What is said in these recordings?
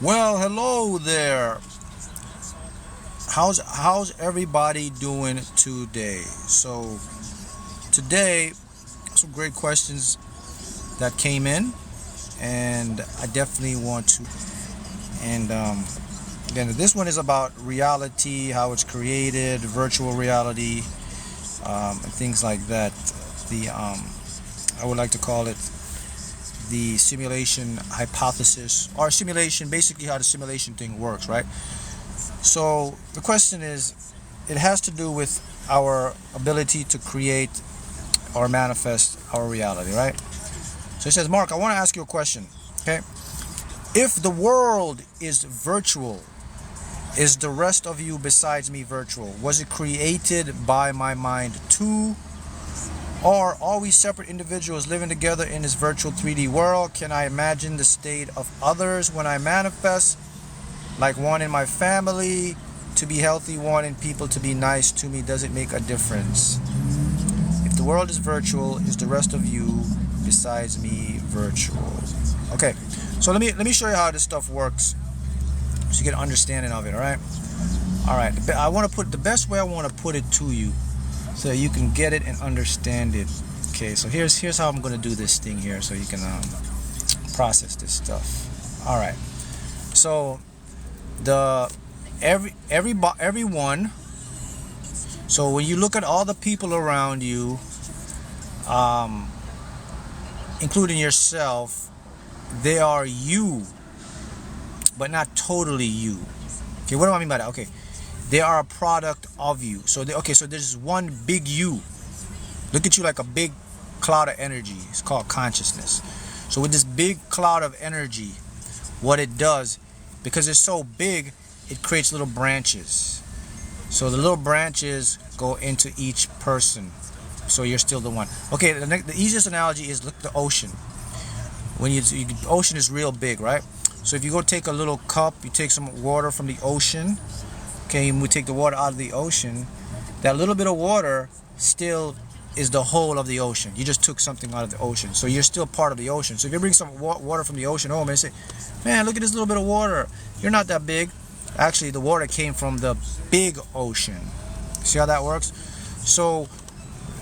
Well, hello there. How's everybody doing today? So today, some great questions that came in, and I definitely want to. And again, this one is about reality, how it's created, virtual reality, and things like that. The I would like to call it the simulation hypothesis, or simulation, basically how the simulation thing works, right? So the question is, it has to do with our ability to create or manifest our reality, right? So it says, Mark, I want to ask you a question. Okay, if the world is virtual, is the rest of you besides me virtual? Was it created by my mind too? Or are we separate individuals living together in this virtual 3D world? Can I imagine the state of others when I manifest? Like wanting my family to be healthy, wanting people to be nice to me, does it make a difference? If the world is virtual, is the rest of you besides me virtual? Okay, so let me show you how this stuff works, so you get an understanding of it. All right. I want to put the best way I want to put it to you, so you can get it and understand it. Okay, so here's how I'm gonna do this thing here, so you can process this stuff. All right. So the everyone. So when you look at all the people around you, including yourself, they are you, but not totally you. Okay, what do I mean by that? Okay, they are a product of you. So so there's one big you. Look at you like a big cloud of energy. It's called consciousness. So with this big cloud of energy, what it does, because it's so big, it creates little branches. So the little branches go into each person. So you're still the one. Okay, the easiest analogy is, look, the ocean. When the ocean is real big, right? So if you go take a little cup, you take some water from the ocean. Okay, and we take the water out of the ocean. That little bit of water still is the whole of the ocean. You just took something out of the ocean, so you're still part of the ocean. So if you bring some water from the ocean home and say, man, look at this little bit of water, you're not that big. Actually, the water came from the big ocean. See how that works? So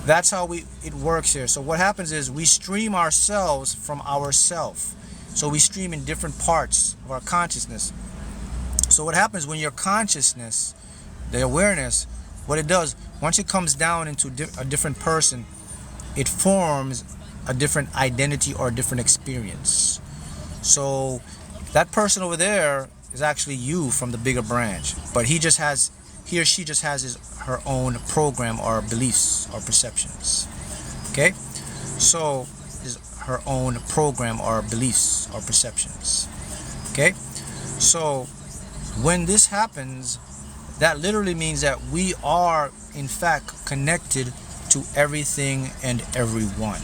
that's how it works here. So what happens is, we stream ourselves from ourself. So we stream in different parts of our consciousness. So what happens when your consciousness, the awareness, what it does, once it comes down into a different person, it forms a different identity or a different experience. So that person over there is actually you from the bigger branch, but he or she just has her own program or beliefs or perceptions. Okay, so is her own program or beliefs or perceptions. Okay, so when this happens, that literally means that we are in fact connected to everything and everyone.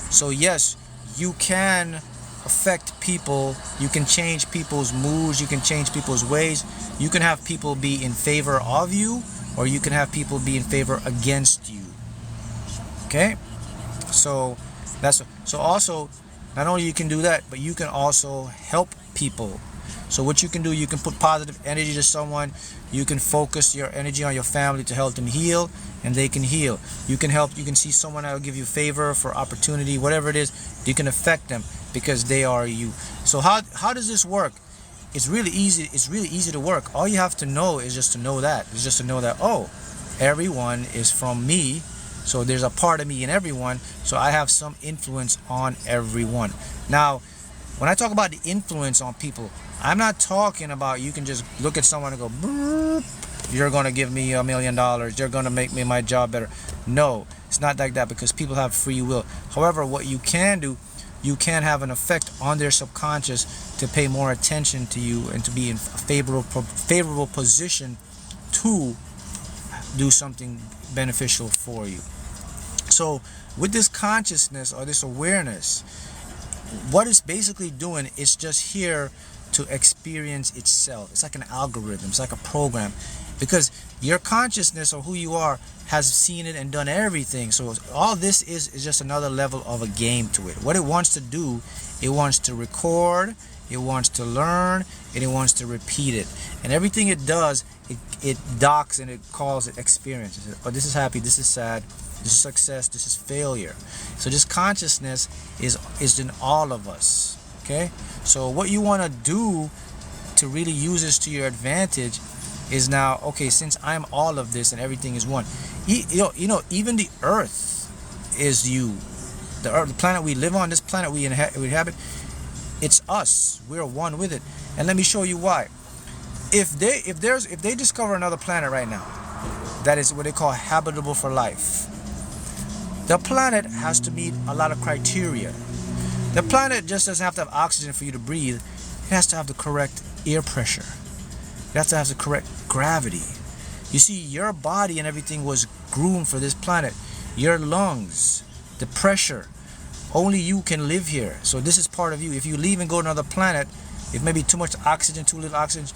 So yes, you can affect people, you can change people's moods, you can change people's ways, you can have people be in favor of you, or you can have people be in favor against you. Okay, so also, not only you can do that, but you can also help people. So what you can do, you can put positive energy to someone, you can focus your energy on your family to help them heal, and they can heal. You can see someone that will give you favor for opportunity, whatever it is, you can affect them because they are you. So how does this work? It's really easy to work. All you have to know is just to know that. It's just to know that, oh, everyone is from me. So there's a part of me in everyone. So I have some influence on everyone. Now, when I talk about the influence on people, I'm not talking about you can just look at someone and go, boop, you're going to give me $1 million. You're going to make me my job better. No, it's not like that, because people have free will. However, what you can do, you can have an effect on their subconscious to pay more attention to you and to be in a favorable position to do something beneficial for you. So with this consciousness or this awareness, what it's basically doing is just here to experience itself. It's like an algorithm, it's like a program, because your consciousness or who you are has seen it and done everything. So all this is just another level of a game to it. What it wants to do, it wants to record, it wants to learn, and it wants to repeat it. And everything it does, it docks and it calls it experience. It says, oh, this is happy, this is sad, this is success, this is failure. So this consciousness is in all of us. Okay? So what you want to do to really use this to your advantage is now, okay, since I'm all of this and everything is one. You know, even the earth is you. The earth, the planet we live on, this planet we inhabit, it's us. We're one with it. And let me show you why. If they discover another planet right now that is what they call habitable for life, the planet has to meet a lot of criteria. The planet just doesn't have to have oxygen for you to breathe. It has to have the correct air pressure. It has to have the correct gravity. You see, your body and everything was groomed for this planet. Your lungs, the pressure, only you can live here. So this is part of you. If you leave and go to another planet, if maybe too much oxygen, too little oxygen,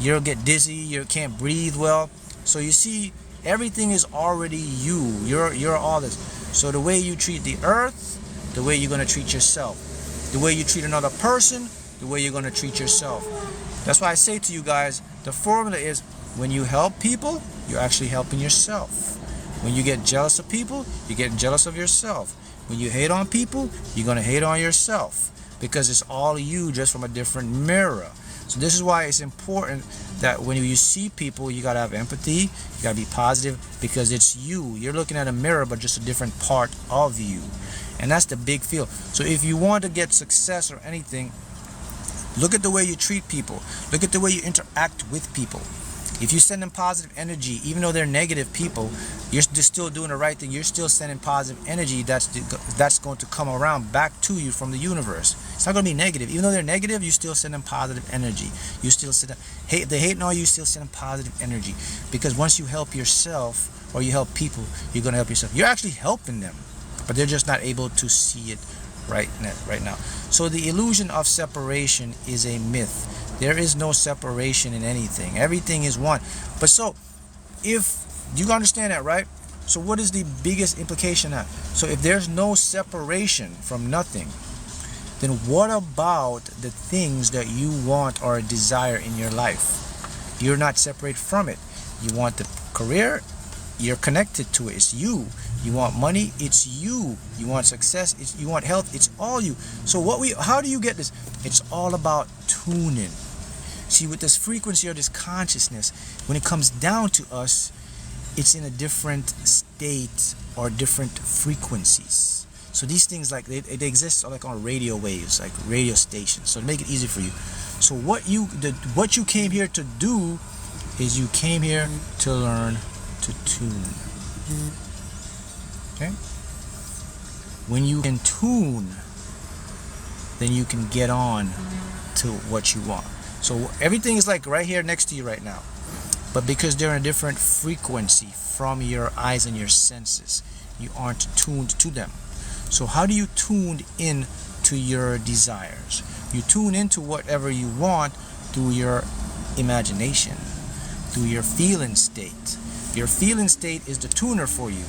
you'll get dizzy, you can't breathe well. So you see, everything is already you. You're all this. So the way you treat the earth, the way you're going to treat yourself. The way you treat another person, the way you're going to treat yourself. That's why I say to you guys, the formula is when you help people, you're actually helping yourself. When you get jealous of people, you're getting jealous of yourself. When you hate on people, you're going to hate on yourself. Because it's all you, just from a different mirror. So this is why it's important that when you see people, you got to have empathy, you got to be positive, because it's you. You're looking at a mirror, but just a different part of you. And that's the big feel. So if you want to get success or anything, look at the way you treat people. Look at the way you interact with people. If you send them positive energy, even though they're negative people, you're still doing the right thing. You're still sending positive energy that's going to come around back to you from the universe. It's not going to be negative. Even though they're negative, you still send them positive energy. You still send them, if they hate on you, still send them positive energy. Because once you help yourself or you help people, you're going to help yourself. You're actually helping them, but they're just not able to see it right now. So the illusion of separation is a myth. There is no separation in anything. Everything is one. But so, if you understand that, right? So what is the biggest implication of that? So if there's no separation from nothing, then what about the things that you want or desire in your life? You're not separate from it. You want the career, you're connected to it. It's you. You want money, it's you. You want success, you want health, it's all you. So how do you get this? It's all about tuning. See, with this frequency or this consciousness, when it comes down to us, it's in a different state or different frequencies. So these things, like they exist like on radio waves, like radio stations. So to make it easy for you. So what you came here to do is you came here to learn to tune. Okay? When you can tune, then you can get on to what you want. So everything is like right here next to you right now. But because they're in a different frequency from your eyes and your senses, you aren't tuned to them. So how do you tune in to your desires? You tune into whatever you want through your imagination, through your feeling state. Your feeling state is the tuner for you.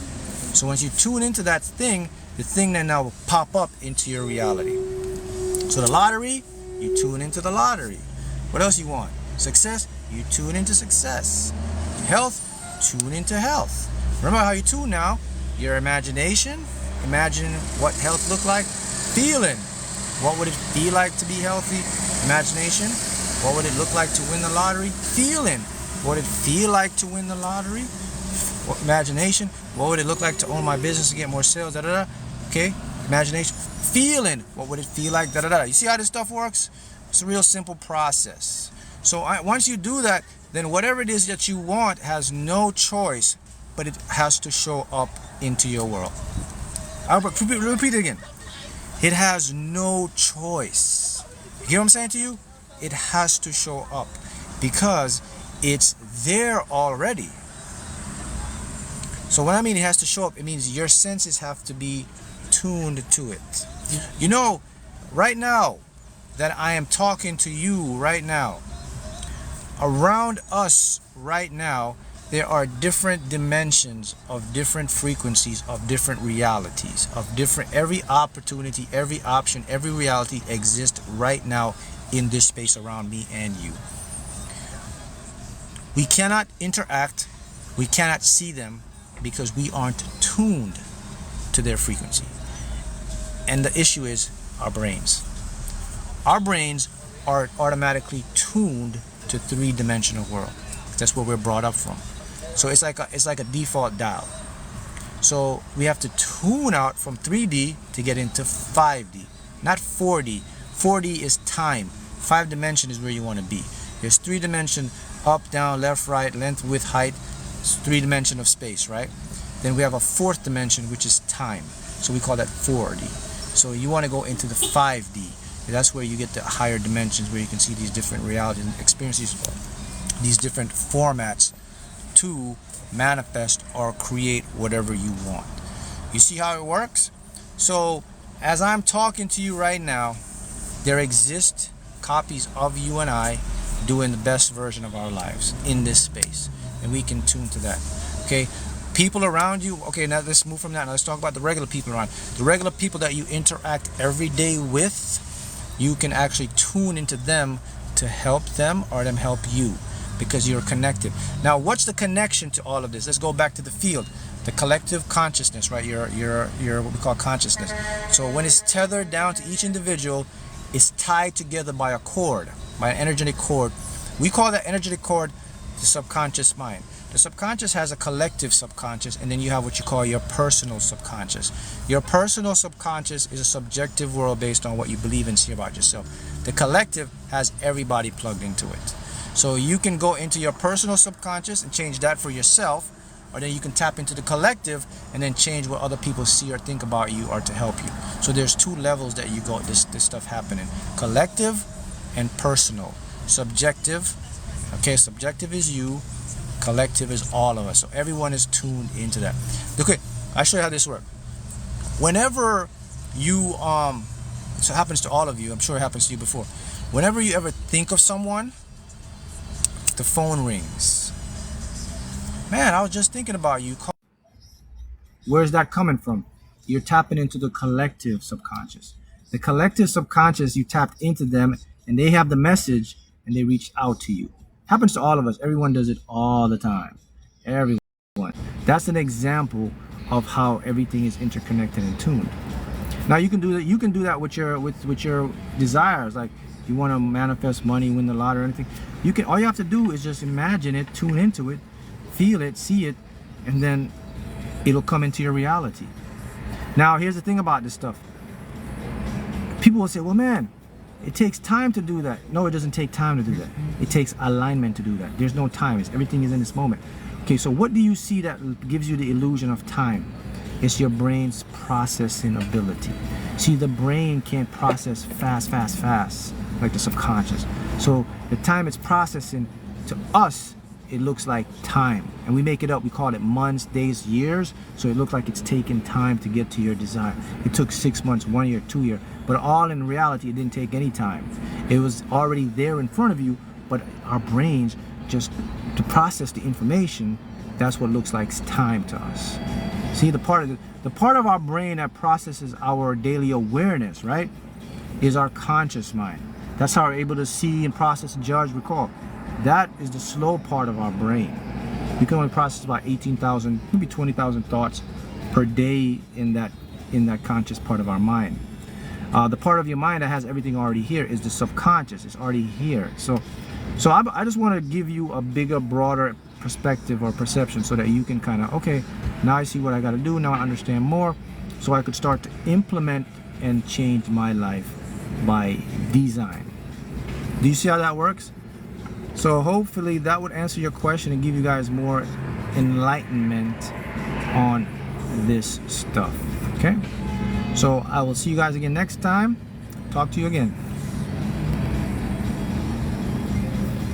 So once you tune into that thing, the thing then now will pop up into your reality. So the lottery, you tune into the lottery. What else you want? Success, you tune into success. Health, tune into health. Remember how you tune now? Your imagination, imagine what health looked like. Feeling, what would it feel like to be healthy? Imagination, what would it look like to win the lottery? Feeling, what would it feel like to win the lottery? Imagination, what would it look like to own my business to get more sales? Okay, imagination. Feeling, what would it feel like? You see how this stuff works? It's a real simple process. So once you do that, then whatever it is that you want has no choice, but it has to show up into your world. I'll repeat it again. It has no choice. You hear what I'm saying to you? It has to show up because it's there already. So when I mean it has to show up, it means your senses have to be tuned to it. You know, right now that I am talking to you right now, around us right now, there are different dimensions of different frequencies of different realities, of different, every opportunity, every option, every reality exists right now in this space around me and you. We cannot interact, we cannot see them because we aren't tuned to their frequency. And the issue is our brains. Our brains are automatically tuned to three-dimensional world. That's where we're brought up from. So it's like a default dial. So we have to tune out from 3D to get into 5D, not 4D. 4D is time. 5 dimension is where you want to be. There's 3 dimension, up, down, left, right, length, width, height. It's 3 dimension of space, right? Then we have a 4th dimension, which is time. So we call that 4D. So you want to go into the 5D. That's where you get the higher dimensions, where you can see these different realities and experiences, these different formats to manifest or create whatever you want. You see how it works? So as I'm talking to you right now, there exist copies of you and I doing the best version of our lives in this space, and we can tune to that. Okay, people around you. Okay, now let's move from that. Now let's talk about the regular people around. The regular people that you interact every day with, you can actually tune into them to help them or them help you, because you're connected. Now, what's the connection to all of this? Let's go back to the field. The collective consciousness, right? Your what we call consciousness. So when it's tethered down to each individual, it's tied together by a cord, by an energetic cord. We call that energetic cord the subconscious mind. The subconscious has a collective subconscious, and then you have what you call your personal subconscious. Your personal subconscious is a subjective world based on what you believe and see about yourself. The collective has everybody plugged into it. So you can go into your personal subconscious and change that for yourself, or then you can tap into the collective and then change what other people see or think about you or to help you. So there's 2 levels that you go, this stuff happening. Collective and personal. Subjective, okay, subjective is you, collective is all of us. So everyone is tuned into that. Okay, I'll show you how this works. Whenever you, so it happens to all of you, I'm sure it happens to you before. Whenever you ever think of someone, the phone rings. Man, I was just thinking about you. Where's that coming from? You're tapping into the collective subconscious. The collective subconscious, you tapped into them and they have the message and they reach out to you. Happens to all of us. Everyone does it all the time. Everyone. That's an example of how everything is interconnected and tuned. Now you can do that. You can do that with your desires. Like you want to manifest money, win the lottery, or anything. You can. All you have to do is just imagine it, tune into it, feel it, see it, and then it'll come into your reality. Now, here's the thing about this stuff. People will say, well, man, it takes time to do that. No, it doesn't take time to do that. It takes alignment to do that. There's no time. Everything is in this moment. Okay, so what do you see that gives you the illusion of time? It's your brain's processing ability. See, the brain can't process fast like the subconscious. So the time it's processing, to us, it looks like time, and we make it up. We call it months, days, years. So it looks like it's taking time to get to your desire. It took 6 months, 1 year, 2 years, but all in reality, it didn't take any time. It was already there in front of you, but our brains, just to process the information, that's what looks like time to us. See, the part of our brain that processes our daily awareness, right, is our conscious mind. That's how we're able to see and process, judge, recall. That is the slow part of our brain. We can only process about 18,000, maybe 20,000 thoughts per day in that conscious part of our mind. The part of your mind that has everything already here is the subconscious. It's already here. So I just want to give you a bigger, broader perspective or perception so that you can kind of, okay, now I see what I got to do. Now I understand more, so I could start to implement and change my life by design. Do you see how that works? So hopefully that would answer your question and give you guys more enlightenment on this stuff. Okay? So I will see you guys again next time. Talk to you again.